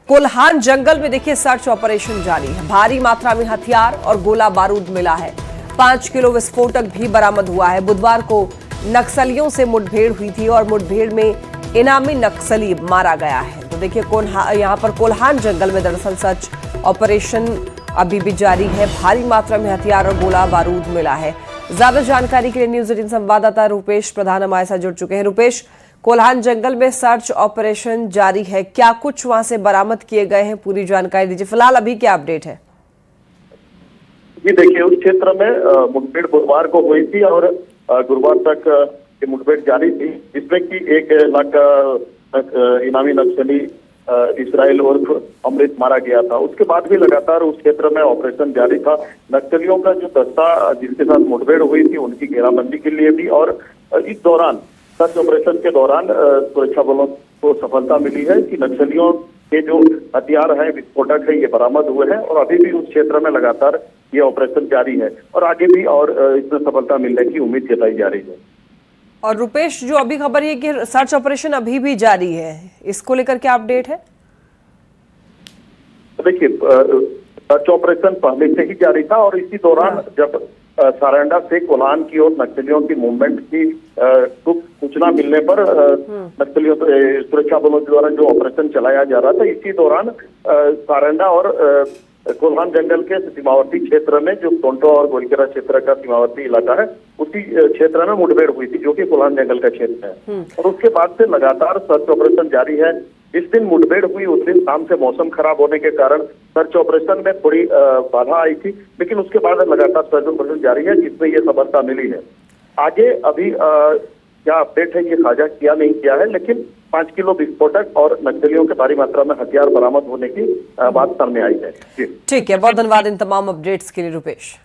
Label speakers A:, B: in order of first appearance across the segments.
A: कोल्हान जंगल में देखिए search operation जारी है। भारी मात्रा में हथियार और गोला बारूद मिला है। 5 किलो विस्फोटक भी बरामद हुआ है। बुधवार को नक्सलियों से मुठभेड़ हुई थी और मुठभेड़ में इनामी नक्सली मारा गया है। तो देखिए यहाँ पर कोल्हान जंगल में दरअसल सर्च ऑपरेशन अभी भी जारी है। भारी मात्रा में हथियार और गोला बारूद मिला है। ज्यादा जानकारी के लिए न्यूज 18 संवाददाता रुपेश प्रधान हमारे साथ जुड़ चुके हैं। रुपेश, कोल्हान जंगल में सर्च ऑपरेशन जारी है, क्या कुछ वहां से बरामद किए गए हैं, पूरी जानकारी दीजिए। फिलहाल अभी क्या अपडेट है?
B: जी देखिए, उस क्षेत्र में मुठभेड़ बुधवार को हुई थी और गुरुवार तक ये मुठभेड़ जारी थी, जिसमें कि 1 लाख इनामी नक्सली इसराइल उर्फ अमृत मारा गया था। उसके बाद भी लगातार उस क्षेत्र में ऑपरेशन जारी था। नक्सलियों का जो दस्ता जिसके साथ मुठभेड़ हुई थी उनकी घेराबंदी के लिए भी, और इस दौरान सर्च ऑपरेशन के दौरान सुरक्षा बलों को सफलता मिली है कि नक्सलियों के जो हथियार है, विस्फोटक है, ये बरामद हुए हैं और अभी भी उस क्षेत्र में लगातार ये ऑपरेशन जारी है और आगे भी और इसमें सफलता मिलने की उम्मीद जताई जा रही है।
A: और रुपेश, जो अभी खबर है कि सर्च ऑपरेशन अभी भी जारी है, इसको लेकर क्या अपडेट है?
B: देखिए, सर्च ऑपरेशन पहले से ही जारी था और इसी दौरान जब सारंडा से कोल्हान की ओर नक्सलियों की मूवमेंट की सूचना मिलने पर नक्सलियों सुरक्षा बलों द्वारा जो ऑपरेशन चलाया जा रहा था, इसी दौरान सारंडा और कोल्हान जंगल के सीमावर्ती क्षेत्र में, जो टोंटो और गोलकेरा क्षेत्र का सीमावर्ती इलाका है, उसी क्षेत्र में मुठभेड़ हुई थी, जो कि कोल्हान जंगल का क्षेत्र है। और उसके बाद से लगातार सर्च ऑपरेशन जारी है। जिस दिन मुठभेड़ हुई उस दिन शाम से मौसम खराब होने के कारण सर्च ऑपरेशन में थोड़ी बाधा आई थी, लेकिन उसके बाद लगातार सर्च ऑपरेशन जारी है, जिसमें ये सफलता मिली है। आगे अभी क्या अपडेट है ये साझा किया नहीं किया है, लेकिन 5 किलो विस्फोटक और नक्सलियों के भारी मात्रा में हथियार बरामद होने की बात सामने आई है।
A: ठीक है, बहुत धन्यवाद इन तमाम अपडेट्स के लिए रुपेश।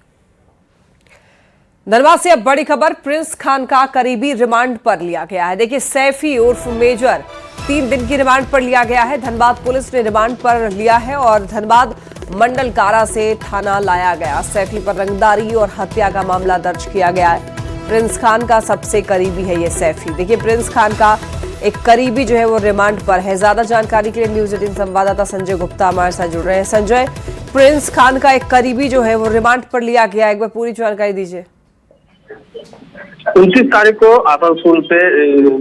A: धनबाद से अब बड़ी खबर, प्रिंस खान का करीबी रिमांड पर लिया गया है। देखिए, सैफी उर्फ मेजर 3 दिन की रिमांड पर लिया गया है। धनबाद पुलिस ने रिमांड पर लिया है और धनबाद मंडल कारा से थाना लाया गया। सैफी पर रंगदारी और हत्या का मामला दर्ज किया गया है। प्रिंस खान का सबसे करीबी है ये सैफी। देखिए, प्रिंस खान का एक करीबी जो है वो रिमांड पर है। ज्यादा जानकारी के लिए न्यूज 18 संवाददाता संजय गुप्ता हमारे साथ जुड़ रहे हैं। संजय, प्रिंस खान का एक करीबी जो है वो रिमांड पर लिया गया, एक बार पूरी जानकारी दीजिए।
C: 29 तारीख को आसनसोल से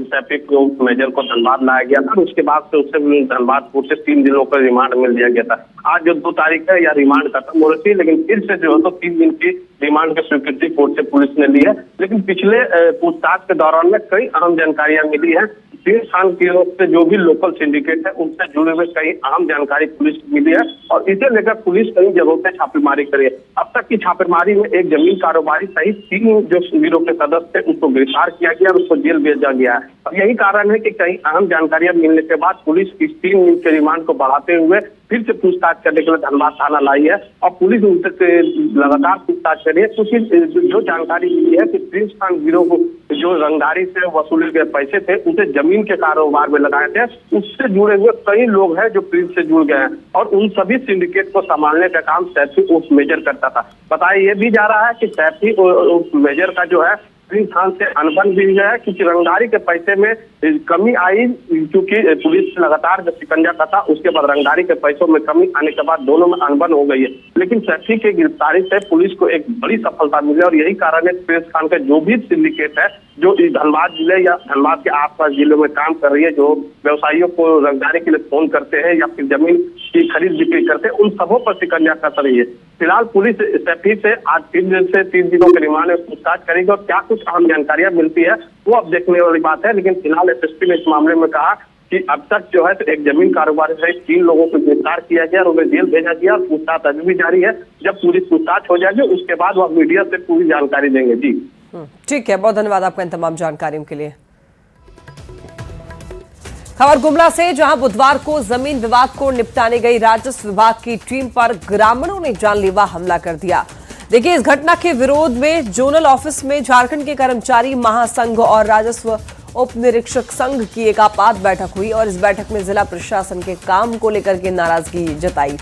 C: सैफी मेजर को धनबाद लाया गया था। उसके बाद से उसे धनबाद कोर्ट से 3 दिनों का रिमांड मिल दिया गया था। आज जो 2 तारीख है, यह रिमांड खत्म हो रही थी, लेकिन फिर से जो है तो 3 दिन की रिमांड की स्वीकृति कोर्ट से पुलिस ने ली है। लेकिन पिछले पूछताछ के दौरान में कई अहम जानकारियां मिली है। प्रिंस खान की ओर से जो भी लोकल सिंडिकेट है उनसे जुड़े हुए कई अहम जानकारी पुलिस को मिली है और इसे लेकर पुलिस कई जगहों पे छापेमारी करी है। अब तक की छापेमारी में एक जमीन कारोबारी सहित 3 जो गिरोह के सदस्य थे उनको गिरफ्तार किया गया और उसको जेल भेजा गया है। और यही कारण है कि कई अहम जानकारियां मिलने के बाद पुलिस इस 3 दिन के रिमांड को बढ़ाते हुए फिर से पूछताछ करने के लिए धनबाद थाना लाई है और पुलिस उनसे लगातार पूछताछ कर रही है, क्योंकि जो जानकारी मिली है कि प्रिंस खान गिरोह को जो रंगदारी से वसूले गए पैसे थे उसे जमीन के कारोबार में लगाए थे। उससे जुड़े हुए कई लोग हैं जो प्रिंस से जुड़ गए हैं और उन सभी सिंडिकेट को संभालने का काम सैफी उर्फ मेजर करता था। बताया ये भी जा रहा है कि सैफी उर्फ मेजर का जो है प्रिंस खान से अनबन भी है, क्योंकि रंगदारी के पैसे में कमी आई, क्योंकि पुलिस लगातार जब शिकंजा कसा उसके बाद रंगदारी के पैसों में कमी आने के बाद दोनों में अनबन हो गई है। लेकिन सैफी की गिरफ्तारी से पुलिस को एक बड़ी सफलता मिली और यही कारण है प्रिंस खान का जो भी सिंडिकेट है जो धनबाद जिले या धनबाद के आसपास जिलों में काम कर रही है, जो व्यवसायियों को रंगदारी के लिए फोन करते हैं या फिर जमीन की खरीद बिक्री करते हैं, उन सबों पर शिकंजा कस रही है। फिलहाल पुलिस सैफी से आज 3 दिनों के रिमांड में पूछताछ करेगी और क्या कुछ अहम जानकारियां मिलती है वो अब देखने वाली बात है। लेकिन फिलहाल एसएसपी ने इस मामले में कहा कि अब तक जो है एक जमीन कारोबारी सहित 3 लोगों को गिरफ्तार किया गया और उन्हें जेल भेजा गया। पूछताछ अभी भी जारी है। जब पूरी पूछताछ हो जाएगी उसके बाद वह मीडिया से पूरी जानकारी देंगे। जी
A: ठीक है, बहुत धन्यवाद आपका इन तमाम जानकारियों के लिए। खबर गुमला से, जहां बुधवार को जमीन विवाद को निपटाने गई राजस्व विभाग की टीम पर ग्रामीणों ने जानलेवा हमला कर दिया। देखिए, इस घटना के विरोध में जोनल ऑफिस में झारखंड के कर्मचारी महासंघ और राजस्व उप निरीक्षक संघ की एक आपात बैठक हुई और इस बैठक में जिला प्रशासन के काम को लेकर के नाराजगी जताई।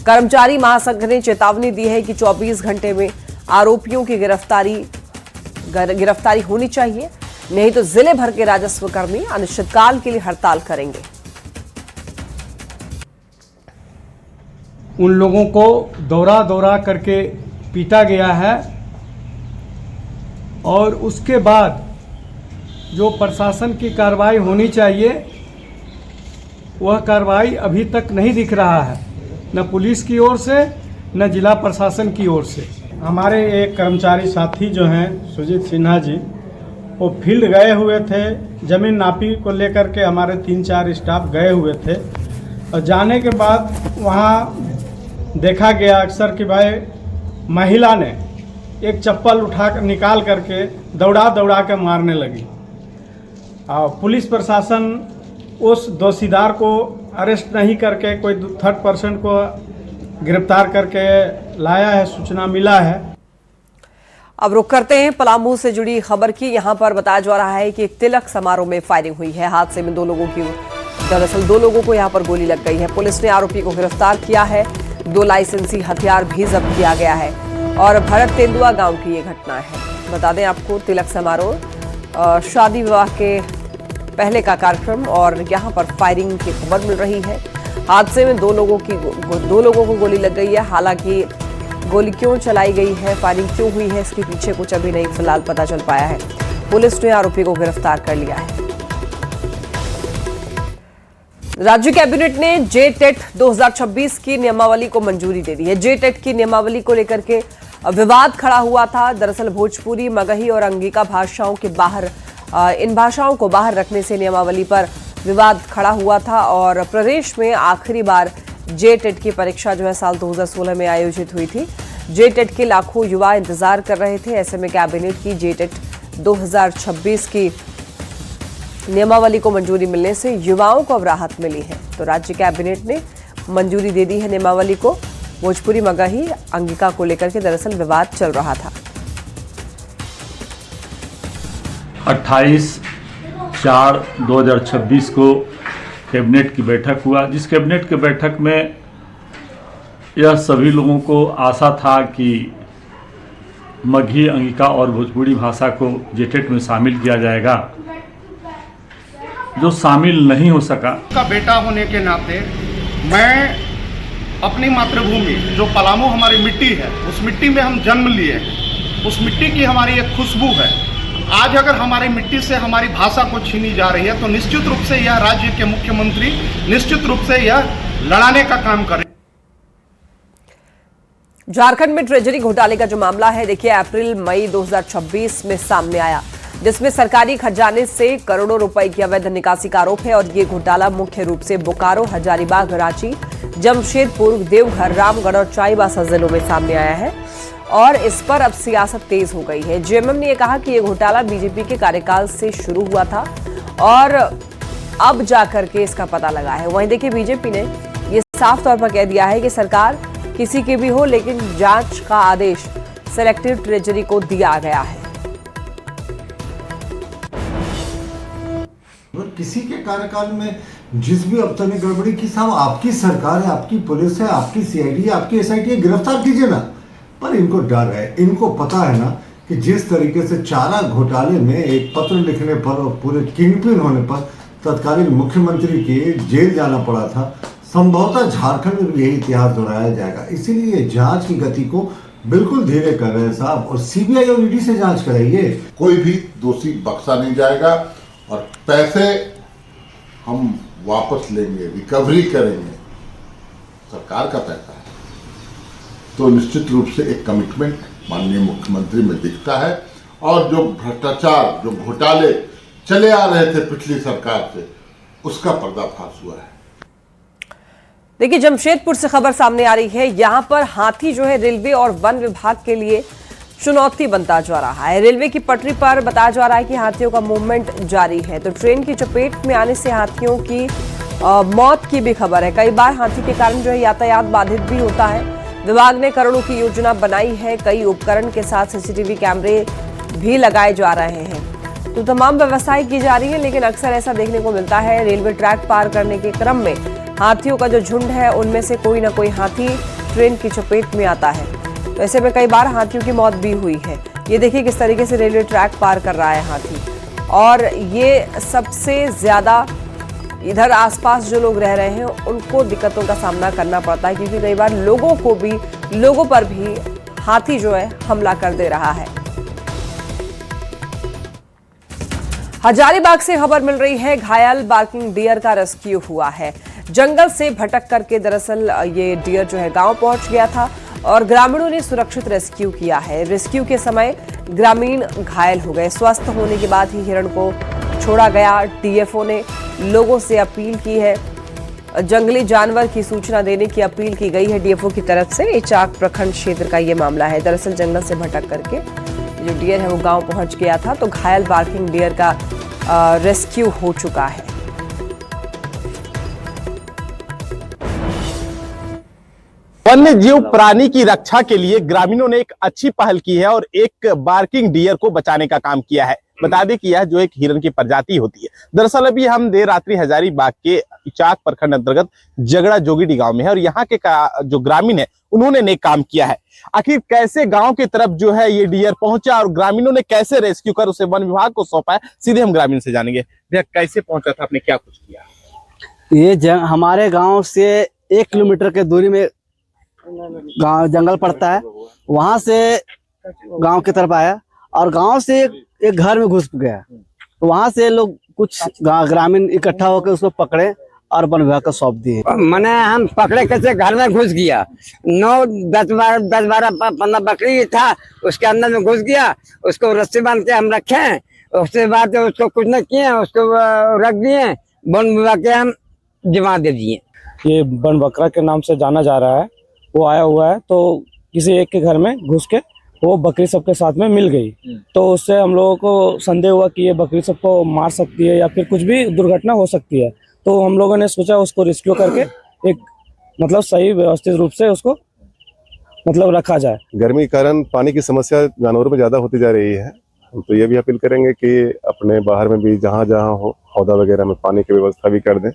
A: कर्मचारी महासंघ ने चेतावनी दी है कि 24 घंटे में आरोपियों की गिरफ्तारी होनी चाहिए, नहीं तो जिले भर के राजस्व कर्मी अनिश्चितकाल के लिए हड़ताल करेंगे।
D: उन लोगों को दौरा दौरा करके पीटा गया है और उसके बाद जो प्रशासन की कार्रवाई होनी चाहिए वह कार्रवाई अभी तक नहीं दिख रहा है, न पुलिस की ओर से न जिला प्रशासन की ओर से। हमारे एक कर्मचारी साथी जो हैं सुजीत सिन्हा जी, वो फील्ड गए हुए थे, ज़मीन नापी को लेकर के हमारे 3-4 स्टाफ गए हुए थे और जाने के बाद वहाँ देखा गया अक्सर कि भाई महिला ने एक चप्पल उठा कर निकाल करके दौड़ा दौड़ा के मारने लगी। और पुलिस प्रशासन उस दोषीदार को अरेस्ट नहीं करके कोई थर्ड पर्सन को गिरफ्तार करके लाया है, सूचना मिला है।
A: अब रुक करते हैं पलामू से जुड़ी खबर की। यहां पर बताया जा रहा है कि एक तिलक समारोह में फायरिंग हुई है। हादसे में 2 लोगों को यहां पर गोली लग गई है। पुलिस ने आरोपी को गिरफ्तार किया है। 2 लाइसेंसी हथियार भी जब्त किया गया है और भरत तेंदुआ गांव की ये घटना है। बता दें आपको, तिलक समारोह शादी विवाह के पहले का कार्यक्रम और यहां पर फायरिंग की खबर मिल रही है। हादसे में 2 लोगों को गोली लग गई है। हालांकि गोली क्यों चलाई गई है, फायरिंग क्यों हुई है, इसके पीछे कुछ अभी नहीं फिलहाल पता चल पाया है। पुलिस ने आरोपी को गिरफ्तार कर लिया है। राज्य कैबिनेट ने जेटेट 2026 की नियमावली को मंजूरी दे दी है। जेटेट की नियमावली को लेकर के विवाद खड़ा हुआ था। दरअसल भोजपुरी, मगही और अंगिका भाषाओं के बाहर इन भाषाओं को बाहर रखने से नियमावली पर विवाद खड़ा हुआ था और प्रदेश में आखिरी बार जेटेट की परीक्षा जो है साल 2016 में आयोजित हुई थी। जेटेट के लाखों युवा इंतजार कर रहे थे। ऐसे में कैबिनेट की जेटेट 2026 की नियमावली को मंजूरी मिलने से युवाओं को अब राहत मिली है। तो राज्य कैबिनेट ने मंजूरी दे दी है नियमावली को। भोजपुरी, मगही, अंगिका को लेकर के दरअसल विवाद चल रहा था।
E: 28/4/2026 को कैबिनेट की बैठक हुआ, जिस कैबिनेट की बैठक में यह सभी लोगों को आशा था कि मगही, अंगिका और भोजपुरी भाषा को जेटेट में शामिल किया जाएगा। जो शामिल नहीं हो सका।
F: का बेटा होने के नाते मैं अपनी मातृभूमि जो पलामू हमारी मिट्टी है, उस मिट्टी में हम जन्म लिए हैं, उस मिट्टी की हमारी एक खुशबू है। आज अगर हमारी मिट्टी से हमारी भाषा को छीनी जा रही है तो निश्चित रूप से यह राज्य के मुख्यमंत्री निश्चित रूप से यह लड़ाने का काम करें।
A: झारखंड में ट्रेजरी घोटाले का जो मामला है, देखिए अप्रैल-मई 2026 में सामने आया, जिसमें सरकारी खजाने से करोड़ों रुपए की अवैध निकासी का आरोप है। और ये घोटाला मुख्य रूप से बोकारो, हजारीबाग, रांची, जमशेदपुर, देवघर, रामगढ़ और चाईबासा जिलों में सामने आया है और इस पर अब सियासत तेज हो गई है। जेएमएम ने यह कहा कि यह घोटाला बीजेपी के कार्यकाल से शुरू हुआ था और अब जाकर के इसका पता लगा है। वहीं देखिए बीजेपी ने यह साफ तौर पर कह दिया है कि सरकार किसी की भी हो, लेकिन जांच का आदेश सेलेक्टिव ट्रेजरी को दिया गया है।
G: किसी के कार्यकाल में जिस भी अफसर ने गड़बड़ी की, साहब आपकी सरकार है, आपकी पुलिस है, आपकी सीआईडी है, आपकी एसआईटी है, गिरफ्तार कीजिए ना। पर इनको डर है, इनको पता है ना कि जिस तरीके से चारा घोटाले में एक पत्र लिखने पर और पूरे किंगपिन होने पर तत्कालीन मुख्यमंत्री के जेल जाना पड़ा था, संभवतः झारखंड में भी यही इतिहास दोहराया जाएगा। इसीलिए जांच की गति को बिल्कुल धीरे कर रहे हैं साहब, और सीबीआई और ईडी से जांच कराइए।
H: कोई भी दोषी बख्शा नहीं जाएगा और पैसे हम वापस लेंगे, रिकवरी करेंगे, सरकार का पैसा है। तो निश्चित रूप से एक कमिटमेंट माननीय मुख्यमंत्री में दिखता है और जो भ्रष्टाचार, जो घोटाले चले आ रहे थे पिछली सरकार से, उसका पर्दाफाश हुआ है।
A: देखिए जमशेदपुर से खबर सामने आ रही है। यहां पर हाथी जो है रेलवे और वन विभाग के लिए चुनौती बनता जा रहा है। रेलवे की पटरी पर बताया जा रहा है कि हाथियों का मूवमेंट जारी है, तो ट्रेन की चपेट में आने से हाथियों की मौत की भी खबर है। कई बार हाथी के कारण जो है यातायात बाधित भी होता है। विभाग ने करोड़ों की योजना बनाई है, कई उपकरण के साथ सीसीटीवी कैमरे भी लगाए जा रहे हैं, तो तमाम व्यवस्थाएं की जा रही है। लेकिन अक्सर ऐसा देखने को मिलता है, रेलवे ट्रैक पार करने के क्रम में हाथियों का जो झुंड है उनमें से कोई ना कोई हाथी ट्रेन की चपेट में आता है। तो ऐसे में कई बार हाथियों की मौत भी हुई है। ये देखिए किस तरीके से रेलवे ट्रैक पार कर रहा है हाथी, और ये सबसे ज्यादा इधर आसपास जो लोग रह रहे हैं उनको दिक्कतों का सामना करना पड़ता है, क्योंकि कई बार लोगों पर भी हाथी जो है हमला कर दे रहा है। हजारीबाग से खबर मिल रही है, घायल बार्किंग डियर का रेस्क्यू हुआ है। जंगल से भटक करके दरअसल ये डियर जो है गांव पहुंच गया था और ग्रामीणों ने सुरक्षित रेस्क्यू किया है। रेस्क्यू के समय ग्रामीण घायल हो गए। स्वस्थ होने के बाद ही हिरण को छोड़ा गया। डीएफओ ने लोगों से अपील की है, जंगली जानवर की सूचना देने की अपील की गई है डीएफओ की तरफ से। इचाक प्रखंड क्षेत्र का ये मामला है। दरअसल जंगल से भटक करके जो डियर है वो गांव पहुंच गया था, तो घायल बार्किंग डियर का रेस्क्यू हो चुका है।
I: वन्य जीव प्राणी की रक्षा के लिए ग्रामीणों ने एक अच्छी पहल की है और एक बार्किंग डियर को बचाने का काम किया है। बता दें कि यह जो एक हिरण की प्रजाति होती है। दरअसल अभी हम देर रात्रि हजारीबाग के इचाक प्रखंड अंतर्गत जगड़ा जोगीडी गांव में है और यहाँ के जो ग्रामीण है उन्होंने नेक काम किया है। आखिर कैसे गांव की तरफ जो है ये डियर पहुंचा और ग्रामीणों ने कैसे रेस्क्यू कर उसे वन विभाग को सौंपा है, सीधे हम ग्रामीण से जानेंगे। भैया कैसे पहुंचा था, आपने क्या कुछ किया?
J: ये हमारे गांव से 1 किलोमीटर के दूरी में गांव जंगल पड़ता है, वहां से गांव की तरफ आया और गांव से एक घर में घुस गया। तो वहां से लोग कुछ ग्रामीण इकट्ठा होकर उसको पकड़े और वन विभाग को सौंप दिए।
K: मैंने हम पकड़े कैसे घर में घुस गया, 10-12-15 बकरी था, उसके अंदर में घुस गया, उसको रस्सी बांध के हम रखे। उसके बाद उसको कुछ न किए, उसको रख दिए, वन विभाग के हम जमा दे दिए।
L: ये वन बकरा के नाम से जाना जा रहा है, वो आया हुआ है, तो किसी एक के घर में घुस के वो बकरी सबके साथ में मिल गई। तो उससे हम लोगों को संदेह हुआ कि ये बकरी सबको मार सकती है या फिर कुछ भी दुर्घटना हो सकती है। तो हम लोगों ने सोचा उसको रेस्क्यू करके एक मतलब सही व्यवस्थित रूप से उसको मतलब रखा जाए।
M: गर्मी के कारण पानी की समस्या जानवरों में ज्यादा होती जा रही है, तो ये भी अपील करेंगे कि अपने बाहर में भी जहाँ जहाँ हो हौदा वगैरह में पानी की व्यवस्था भी कर दें।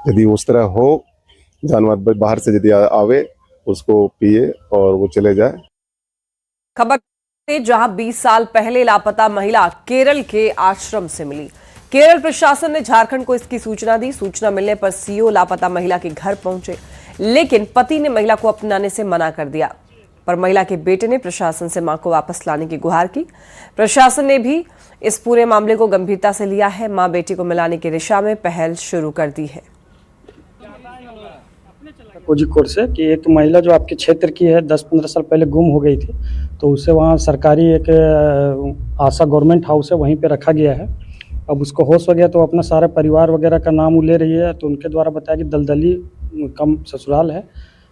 M: यदि उस तरह हो, जानवर बाहर से यदि आवे उसको पिए और वो चले जाए।
A: खबर जहां 20 साल पहले लापता महिला केरल के आश्रम से मिली। केरल प्रशासन ने झारखंड को इसकी सूचना दी। सूचना मिलने पर सीओ लापता महिला के घर पहुंचे, लेकिन पति ने महिला को अपनाने से मना कर दिया। पर महिला के बेटे ने प्रशासन से मां को वापस लाने की गुहार की। प्रशासन ने भी इस पूरे मामले को गंभीरता से लिया है। मां बेटी को मिलाने की दिशा में पहल शुरू कर दी है।
L: कोझिकोड से कि एक महिला जो आपके क्षेत्र की है 10-15 साल पहले गुम हो गई थी, तो उसे वहाँ सरकारी एक आशा गवर्नमेंट हाउस है, वहीं पे रखा गया है। अब उसको होश हो गया तो अपना सारे परिवार वगैरह का नाम ले रही है। तो उनके द्वारा बताया कि दलदली कम ससुराल है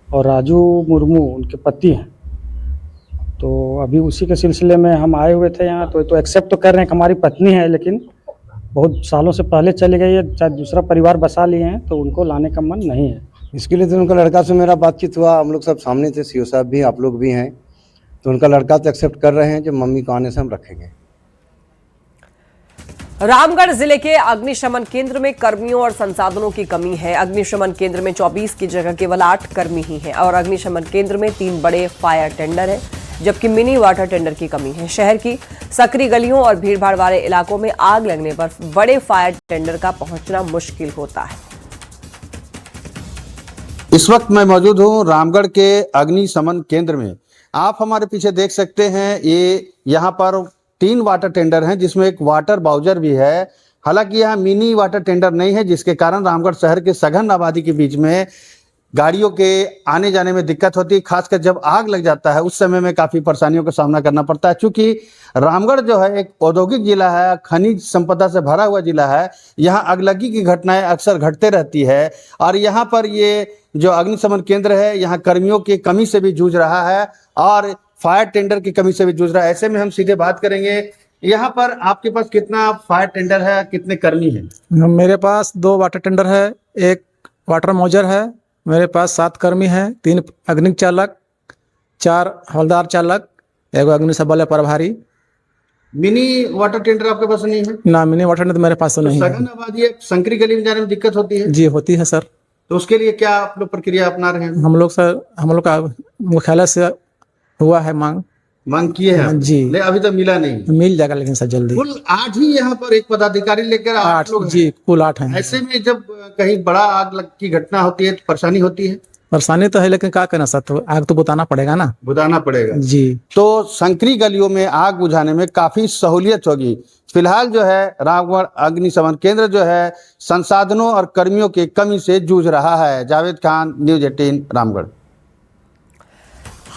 L: और राजू मुर्मू उनके पति हैं। तो अभी उसी के सिलसिले में हम आए हुए थे यहाँ। तो एक्सेप्ट तो कर रहे हैं कि हमारी पत्नी है, लेकिन बहुत सालों से पहले चली गई है, चाहे दूसरा परिवार बसा लिए हैं, तो उनको लाने का मन नहीं है।
N: इसके लिए तो उनका लड़का से मेरा बातचीत हुआ, हम लोग सब सामने थे, सीओ साहब भी, आप लोग भी हैं। तो उनका लड़का तो एक्सेप्ट कर रहे हैं कि मम्मी को आने से हम रखेंगे।
A: रामगढ़ जिले के अग्निशमन केंद्र में कर्मियों और संसाधनों की कमी है। अग्निशमन केंद्र में 24 की जगह केवल 8 कर्मी ही हैं और अग्निशमन केंद्र में 3 बड़े फायर टेंडर हैं, जबकि मिनी वाटर टेंडर की कमी है। शहर की सकरी गलियों और भीड़भाड़ वाले इलाकों में आग लगने पर बड़े फायर टेंडर का पहुंचना मुश्किल होता है।
N: इस वक्त मैं मौजूद हूँ रामगढ़ के अग्निशमन केंद्र में। आप हमारे पीछे देख सकते हैं, ये यहाँ पर 3 वाटर टेंडर हैं, जिसमें एक वाटर बाउजर भी है। हालांकि यहाँ मिनी वाटर टेंडर नहीं है, जिसके कारण रामगढ़ शहर के सघन आबादी के बीच में गाड़ियों के आने जाने में दिक्कत होती है। खासकर जब आग लग जाता है उस समय में काफ़ी परेशानियों का सामना करना पड़ता है। चूँकि रामगढ़ जो है एक औद्योगिक जिला है, खनिज संपदा से भरा हुआ जिला है, यहाँ अगलगी की घटनाएं अक्सर घटते रहती है। और यहाँ पर ये जो अग्निशमन केंद्र है, यहाँ कर्मियों की कमी से भी जूझ रहा है और फायर टेंडर की कमी से भी जूझ रहा है। ऐसे में हम सीधे बात करेंगे, यहाँ पर आपके पास कितना फायर टेंडर है, कितने कर्मी हैं?
O: मेरे पास 2 वाटर टेंडर है, 1 वाटर मौजर है, मेरे पास 7 कर्मी हैं, 3 अग्निक चालक, 4 हवलदार चालक, 1 अग्निशमन बल प्रभारी।
N: मिनी वाटर टेंडर आपके पास नहीं है?
O: ना, मिनी वाटर टेंडर मेरे पास तो नहीं है।
N: सघन आबादी है, संकरी गली में जाने में दिक्कत होती है?
O: जी होती है सर।
N: तो उसके लिए क्या आप लोग प्रक्रिया अपना रहे हैं?
O: हम लोग का मुख्यालय से हुआ है मांग
N: मांग किए हैं
O: जी,
N: ले अभी तक मिला नहीं।
O: मिल जाएगा लेकिन सर जल्दी।
N: कुल 8 ही यहाँ पर एक पदाधिकारी लेकर 8 लोग
O: जी, कुल 8 हैं।
N: ऐसे में जब कहीं बड़ा आग लग की घटना होती है तो परेशानी होती है।
O: परेशानी तो है लेकिन क्या करना सर, तो आग तो बुताना पड़ेगा ना।
N: बुझाना पड़ेगा
O: जी।
N: तो संकरी गलियों में आग बुझाने में काफी सहूलियत होगी। फिलहाल जो है रामगढ़ अग्निशमन केंद्र जो है संसाधनों और कर्मियों की कमी से जूझ रहा है। जावेद खान, न्यूज 18 रामगढ़।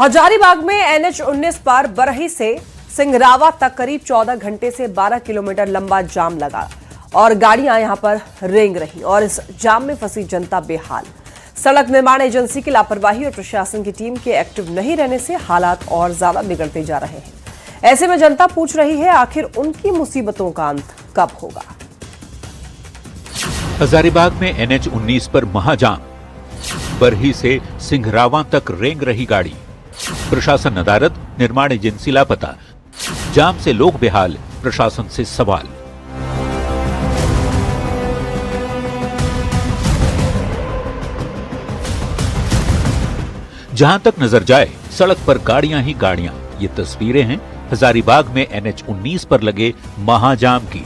A: हजारीबाग में NH-19 पर बरही से सिंगरावा तक करीब 14 घंटे से 12 किलोमीटर लंबा जाम लगा और गाड़ियां यहां पर रेंग रही और इस जाम में फंसी जनता बेहाल। सड़क निर्माण एजेंसी की लापरवाही और प्रशासन की टीम के एक्टिव नहीं रहने से हालात और ज्यादा बिगड़ते जा रहे हैं। ऐसे में जनता पूछ रही है आखिर उनकी मुसीबतों का अंत कब होगा।
P: हजारीबाग में NH-19 पर महाजाम, बरही से सिंघरावा तक रेंग रही गाड़ी, प्रशासन नदारद, निर्माण एजेंसी लापता, जाम से लोग बेहाल, प्रशासन से सवाल। जहां तक नजर जाए सड़क पर गाड़ियां ही गाड़ियां। ये तस्वीरें हैं हजारीबाग में NH-19 पर लगे महाजाम की।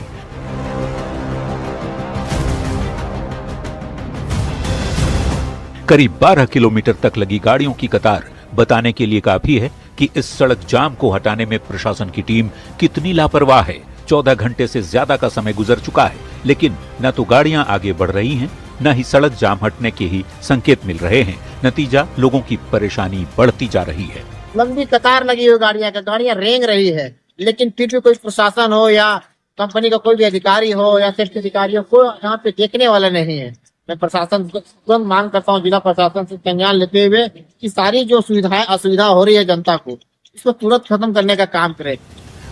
P: करीब 12 किलोमीटर तक लगी गाड़ियों की कतार बताने के लिए काफी है कि इस सड़क जाम को हटाने में प्रशासन की टीम कितनी लापरवाह है। 14 घंटे से ज्यादा का समय गुजर चुका है, लेकिन न तो गाड़ियां आगे बढ़ रही हैं, न ही सड़क जाम हटने के ही संकेत मिल रहे हैं। नतीजा, लोगों की परेशानी बढ़ती जा रही है।
Q: लंबी कतार लगी हुई गाड़ियां रेंग रही है, लेकिन फिर भी कोई प्रशासन हो या कंपनी का कोई भी अधिकारी हो या सेफ्टी अधिकारी हो, कोई यहाँ पे देखने वाला नहीं है। मैं प्रशासन तुरंत मांग करता हूँ, जिला प्रशासन से संज्ञान लेते हुए कि सारी जो सुविधाएं असुविधा हो रही है जनता को, इसको तुरंत खत्म करने का काम करे।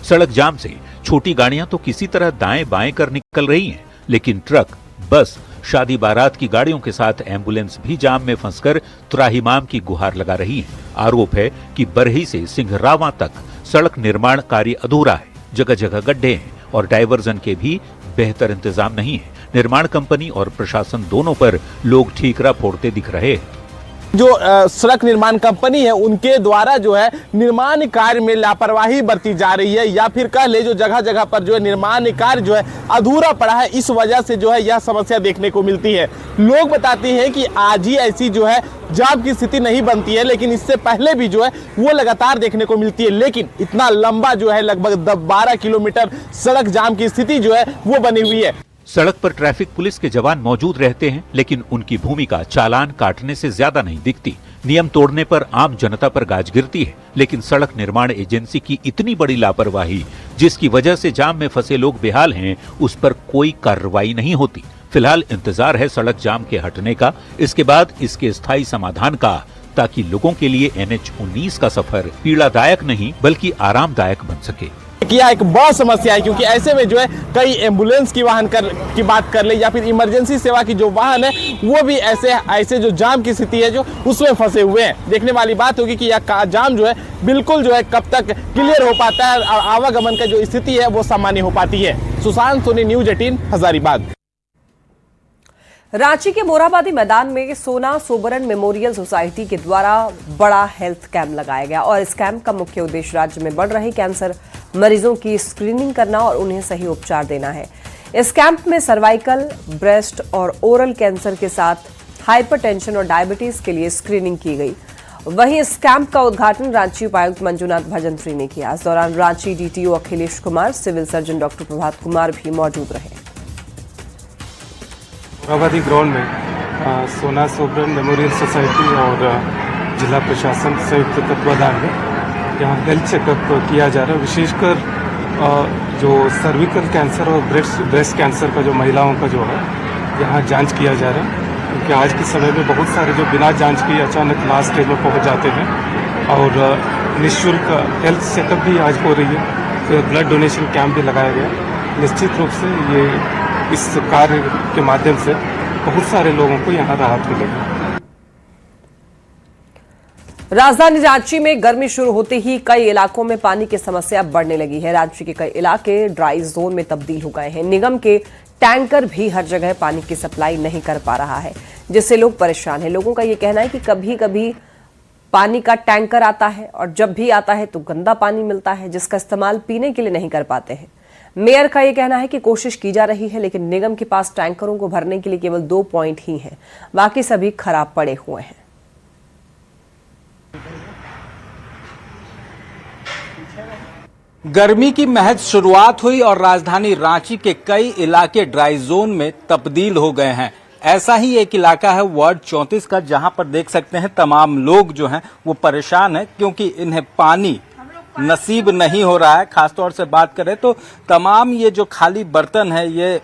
P: सड़क जाम से छोटी गाड़ियां तो किसी तरह दाएं बाएं कर निकल रही हैं, लेकिन ट्रक, बस, शादी बारात की गाड़ियों के साथ एम्बुलेंस भी जाम में फंसकर त्राहिमाम की गुहार लगा रही है। आरोप है कि बरही से सिंघरावा तक सड़क निर्माण कार्य अधूरा है, जगह जगह गड्ढे हैं और डायवर्जन के भी बेहतर इंतजाम नहीं है। निर्माण कंपनी और प्रशासन दोनों पर लोग ठीकरा फोड़ते दिख रहे हैं।
I: जो सड़क निर्माण कंपनी है उनके द्वारा जो है निर्माण कार्य में लापरवाही बरती जा रही है, या फिर कह ले जो जगह जगह पर जो है निर्माण कार्य जो है अधूरा पड़ा है, इस वजह से जो है यह समस्या देखने को मिलती है। लोग बताते हैं कि आज ही ऐसी जो है जाम की स्थिति नहीं बनती है, लेकिन इससे पहले भी जो है वो लगातार देखने को मिलती है। लेकिन इतना लंबा जो है लगभग 12 किलोमीटर सड़क जाम की स्थिति जो है वो बनी हुई है।
P: सड़क पर ट्रैफिक पुलिस के जवान मौजूद रहते हैं, लेकिन उनकी भूमिका चालान काटने से ज्यादा नहीं दिखती। नियम तोड़ने पर आम जनता पर गाज गिरती है, लेकिन सड़क निर्माण एजेंसी की इतनी बड़ी लापरवाही, जिसकी वजह से जाम में फंसे लोग बेहाल हैं, उस पर कोई कार्रवाई नहीं होती। फिलहाल इंतजार है सड़क जाम के हटने का, इसके बाद इसके स्थायी समाधान का, ताकि लोगों के लिए NH-19 का सफर पीड़ादायक नहीं बल्कि आरामदायक बन सके।
I: यह एक बहुत समस्या है, क्योंकि ऐसे में जो है कई एम्बुलेंस की वाहन की बात कर ले या फिर इमरजेंसी सेवा की जो वाहन है वो भी ऐसे जो जाम की स्थिति है जो उसमें फंसे हुए हैं। देखने वाली बात होगी कि यह जाम जो है बिल्कुल जो है कब तक क्लियर हो पाता है और आवागमन का जो स्थिति है वो सामान्य हो पाती है। सुशांत सोनी, न्यूज 18 हजारीबाग।
A: रांची के मोरहाबादी मैदान में सोना सोबरन मेमोरियल सोसाइटी के द्वारा बड़ा हेल्थ कैंप लगाया गया और इस कैंप का मुख्य उद्देश्य राज्य में बढ़ रहे कैंसर मरीजों की स्क्रीनिंग करना और उन्हें सही उपचार देना है। इस कैंप में सर्वाइकल, ब्रेस्ट और ओरल कैंसर के साथ हाइपरटेंशन और डायबिटीज के लिए स्क्रीनिंग की गई। वहीं इस कैंप का उद्घाटन रांची उपायुक्त मंजुनाथ भजंत्री ने किया। इस दौरान Ranchi DTO Akhilesh Kumar, civil surgeon doctor Prabhat Kumar भी मौजूद रहे।
R: मोरहाबादी ग्राउंड में सोना सोबरन मेमोरियल सोसाइटी और जिला प्रशासन संयुक्त तत्वाधान में यहाँ हेल्थ चेकअप किया जा रहा है। विशेषकर जो सर्विकल कैंसर और ब्रेस्ट कैंसर का जो महिलाओं का जो है यहाँ जांच किया जा रहा है, क्योंकि आज के समय में बहुत सारे जो बिना जांच के अचानक लास्ट स्टेज में पहुँच जाते हैं और निःशुल्क हेल्थ चेकअप भी आज हो रही है। फिर ब्लड डोनेशन कैंप भी लगाया गया। निश्चित रूप से ये इस कार्य के माध्यम से बहुत सारे लोगों को यहाँ राहत मिलेगी।
A: राजधानी रांची में गर्मी शुरू होते ही कई इलाकों में पानी की समस्या बढ़ने लगी है। रांची के कई इलाके ड्राई जोन में तब्दील हो गए हैं। निगम के टैंकर भी हर जगह पानी की सप्लाई नहीं कर पा रहा है, जिससे लोग परेशान हैं। लोगों का ये कहना है कि कभी कभी पानी का टैंकर आता है और जब भी आता है तो गंदा पानी मिलता है, जिसका इस्तेमाल पीने के लिए नहीं कर पाते हैं। मेयर का यह कहना है कि कोशिश की जा रही है, लेकिन निगम के पास टैंकरों को भरने के लिए केवल 2 पॉइंट ही हैं, बाकी सभी खराब पड़े हुए हैं।
S: गर्मी की महज शुरुआत हुई और राजधानी रांची के कई इलाके ड्राई जोन में तब्दील हो गए हैं। ऐसा ही एक इलाका है वार्ड 34 का, जहां पर देख सकते हैं तमाम लोग जो हैं वो परेशान हैं क्योंकि इन्हें पानी नसीब नहीं हो रहा है। खासतौर से बात करें तो तमाम ये जो खाली बर्तन है ये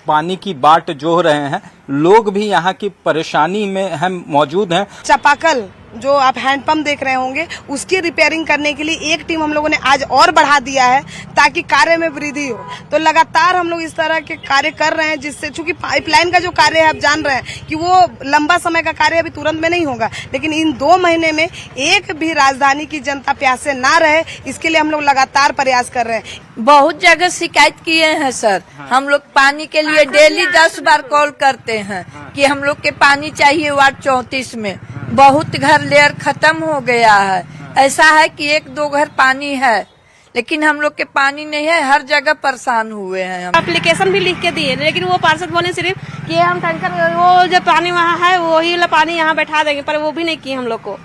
S: पानी की बाट जोह रहे हैं। लोग भी यहाँ की परेशानी में हम मौजूद हैं।
T: चापाकल जो आप हैंडपंप देख रहे होंगे उसकी रिपेयरिंग करने के लिए एक टीम हम लोगों ने आज और बढ़ा दिया है ताकि कार्य में वृद्धि हो। तो लगातार हम लोग इस तरह के कार्य कर रहे हैं, जिससे चूंकि पाइपलाइन का जो कार्य है आप जान रहे हैं कि वो लंबा समय का कार्य अभी तुरंत में नहीं होगा, लेकिन इन 2 महीने में एक भी राजधानी की जनता प्यासे ना रहे, इसके लिए हम लोग लगातार प्रयास कर रहे हैं।
U: बहुत जगह शिकायत किए हैं सर। हम लोग पानी के लिए डेली 10 बार कॉल करते हैं कि हम लोग के पानी चाहिए। वार्ड 34 में बहुत घर लेयर खत्म हो गया है। ऐसा है कि 1-2 घर पानी है, लेकिन हम लोग के पानी नहीं है। हर जगह परेशान हुए हैं। हम
V: एप्लीकेशन भी लिख के दिए, लेकिन वो पार्षद बोले सिर्फ कि हम टैंकर वो जो पानी वहाँ है वही वाला पानी यहाँ बैठा देंगे, पर वो भी नहीं किए हम लोग को।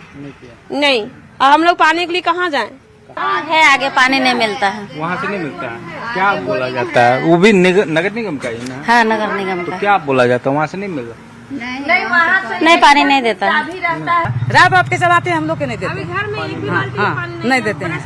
V: नहीं, और हम लोग पानी के लिए कहाँ जाएं?
W: है आगे पानी नहीं मिलता है।
S: वहाँ से नहीं मिलता है, क्या बोला जाता है? वो भी नगर निगम का ही ना?
W: हाँ, नगर निगम का।
S: तो क्या बोला जाता है, वहाँ से नहीं मिल रहा?
W: नहीं, वहाँ से नहीं पानी नहीं देता है।
V: रात आपके चलाते हैं, हम लोग के नहीं देते। अभी घर में एक भी बाल्टी पानी नहीं देते हैं।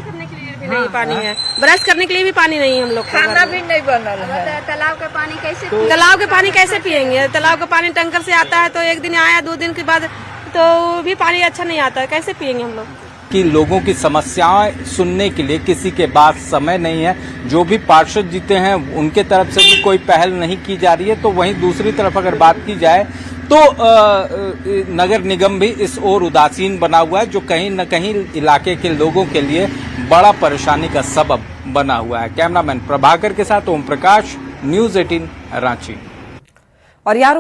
V: नहीं पानी है, ब्रश करने के लिए भी पानी नहीं है हम लोग।
U: खाना भी नहीं बनल है।
V: तालाब का पानी कैसे तालाब का पानी कैसे पियेंगे? तालाब का पानी टैंकर से आता है, तो एक दिन आया, 2 दिन के बाद तो भी पानी अच्छा नहीं आता है, कैसे पियेंगे हम लोग?
S: कि लोगों की समस्याएं सुनने के लिए किसी के पास समय नहीं है। जो भी पार्षद जीते हैं उनके तरफ से भी कोई पहल नहीं की जा रही है। तो वहीं दूसरी तरफ अगर बात की जाए तो नगर निगम भी इस ओर उदासीन बना हुआ है, जो कहीं न कहीं इलाके के लोगों के लिए बड़ा परेशानी का सबब बना हुआ है। कैमरामैन प्रभाकर के साथ ओम प्रकाश, न्यूज़ 18 रांची।
A: और यार